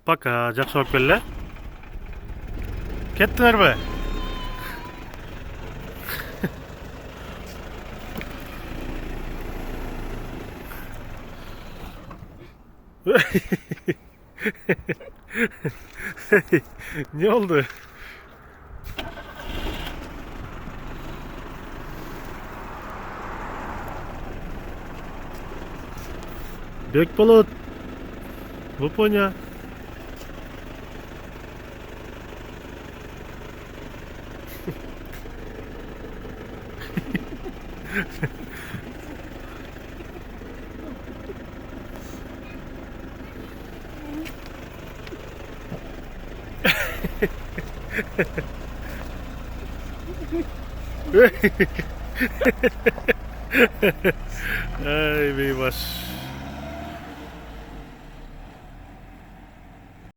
Пока, жақсы болып келді. Кеттіңдер бе? Ne oldu? Bekbulut. Выполня. Ай, бейбаш.